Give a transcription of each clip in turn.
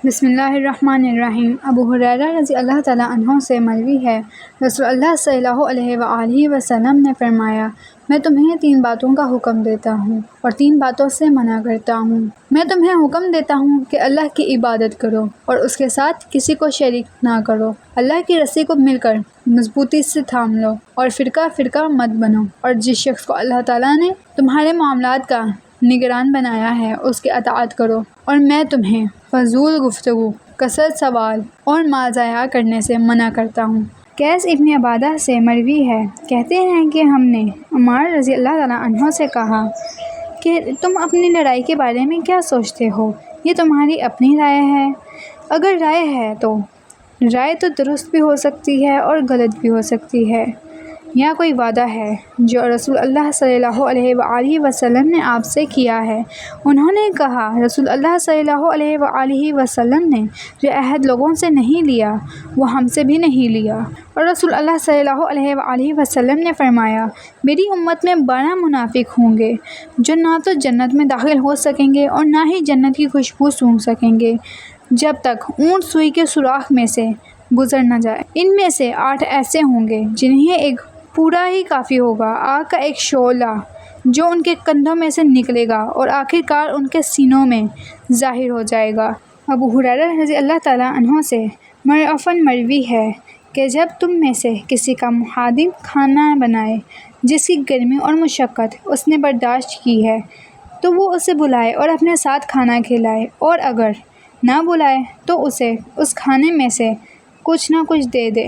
بسم اللہ الرحمن الرحیم۔ ابو ہریرہ رضی اللہ تعالیٰ عنہ سے مروی ہے، رسول اللہ صلی اللہ علیہ وآلہ وسلم نے فرمایا، میں تمہیں 3 باتوں کا حکم دیتا ہوں اور 3 باتوں سے منع کرتا ہوں۔ میں تمہیں حکم دیتا ہوں کہ اللہ کی عبادت کرو اور اس کے ساتھ کسی کو شریک نہ کرو۔ اللہ کی رسی کو مل کر مضبوطی سے تھام لو اور فرقہ فرقہ مت بنو، اور جس شخص کو اللہ تعالیٰ نے تمہارے معاملات کا نگران بنایا ہے اس کی اطاعت کرو۔ اور میں تمہیں فضول گفتگو، کثرت سوال اور مال ضائع کرنے سے منع کرتا ہوں۔ قیس ابن عبادہ سے مروی ہے، کہتے ہیں کہ ہم نے عمار رضی اللہ تعالیٰ عنہ سے کہا کہ تم اپنی لڑائی کے بارے میں کیا سوچتے ہو؟ یہ تمہاری اپنی رائے ہے؟ اگر رائے ہے تو رائے تو درست بھی ہو سکتی ہے اور غلط بھی ہو سکتی ہے، یا کوئی وعدہ ہے جو رسول اللہ صلی اللہ علیہ وآلہ وسلم نے آپ سے کیا ہے؟ انہوں نے کہا، رسول اللہ صلی اللہ علیہ وآلہ وسلم نے جو عہد لوگوں سے نہیں لیا وہ ہم سے بھی نہیں لیا۔ اور رسول اللہ صلی اللہ علیہ وآلہ وسلم نے فرمایا، میری امت میں 12 منافق ہوں گے جو نہ تو جنت میں داخل ہو سکیں گے اور نہ ہی جنت کی خوشبو سونگھ سکیں گے جب تک اونٹ سوئی کے سوراخ میں سے گزر نہ جائے۔ ان میں سے 8 ایسے ہوں گے جنہیں ایک پورا ہی کافی ہوگا، آگ کا ایک شعلہ جو ان کے کندھوں میں سے نکلے گا اور آخرکار ان کے سینوں میں ظاہر ہو جائے گا۔ ابو ہریرہ رضی اللہ تعالیٰ عنہ سے مرفوعاً مروی ہے کہ جب تم میں سے کسی کا خادم کھانا بنائے جس کی گرمی اور مشقت اس نے برداشت کی ہے تو وہ اسے بلائے اور اپنے ساتھ کھانا کھلائے، اور اگر نہ بلائے تو اسے اس کھانے میں سے کچھ نہ کچھ دے دے۔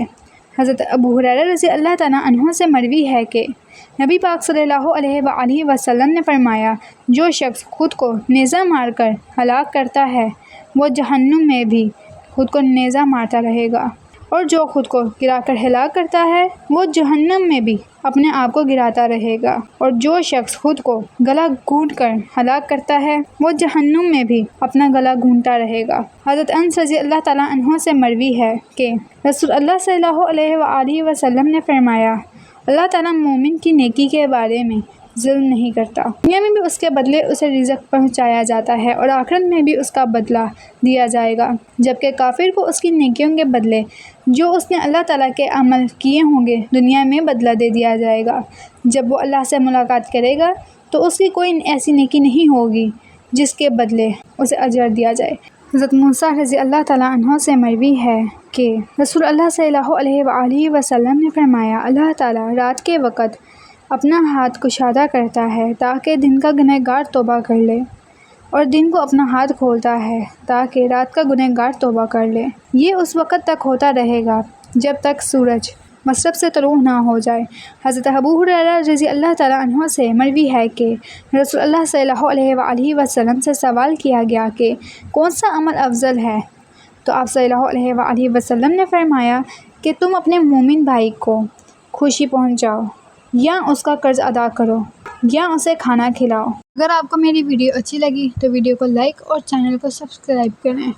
حضرت ابو ہریرہ رضی اللہ تعالیٰ عنہ سے مروی ہے کہ نبی پاک صلی اللہ علیہ وآلہ وسلم نے فرمایا، جو شخص خود کو نیزہ مار کر ہلاک کرتا ہے وہ جہنم میں بھی خود کو نیزہ مارتا رہے گا، اور جو خود کو گرا کر ہلاک کرتا ہے وہ جہنم میں بھی اپنے آپ کو گراتا رہے گا، اور جو شخص خود کو گلا گھونٹ کر ہلاک کرتا ہے وہ جہنم میں بھی اپنا گلا گھونٹتا رہے گا۔ حضرت انس رضی اللہ تعالیٰ عنہ سے مروی ہے کہ رسول اللہ صلی اللہ علیہ وآلہ وسلم نے فرمایا، اللہ تعالیٰ مومن کی نیکی کے بارے میں ظلم نہیں کرتا، دنیا میں بھی اس کے بدلے اسے رزق پہنچایا جاتا ہے اور آخرت میں بھی اس کا بدلہ دیا جائے گا، جبکہ کافر کو اس کی نیکیوں کے بدلے جو اس نے اللہ تعالیٰ کے عمل کیے ہوں گے دنیا میں بدلہ دے دیا جائے گا۔ جب وہ اللہ سے ملاقات کرے گا تو اس کی کوئی ایسی نیکی نہیں ہوگی جس کے بدلے اسے اجر دیا جائے۔ حضرت موسیٰ رضی اللہ تعالیٰ عنہ سے مروی ہے کہ رسول اللہ صلی اللہ علیہ وآلہ وسلم نے فرمایا، اللہ تعالیٰ رات کے وقت اپنا ہاتھ کشادہ کرتا ہے تاکہ دن کا گنہگار توبہ کر لے، اور دن کو اپنا ہاتھ کھولتا ہے تاکہ رات کا گنہگار توبہ کر لے۔ یہ اس وقت تک ہوتا رہے گا جب تک سورج مشرق سے طلوع نہ ہو جائے۔ حضرت ابو ہریرہ رضی اللہ تعالیٰ عنہ سے مروی ہے کہ رسول اللہ صلی اللہ علیہ وآلہ وسلم سے سوال کیا گیا کہ کون سا عمل افضل ہے، تو آپ صلی اللہ علیہ وآلہ وسلم نے فرمایا کہ تم اپنے مومن بھائی کو خوشی پہنچاؤ، یا اس کا قرض ادا کرو، یا اسے کھانا کھلاؤ۔ اگر آپ کو میری ویڈیو اچھی لگی تو ویڈیو کو لائک اور چینل کو سبسکرائب کریں۔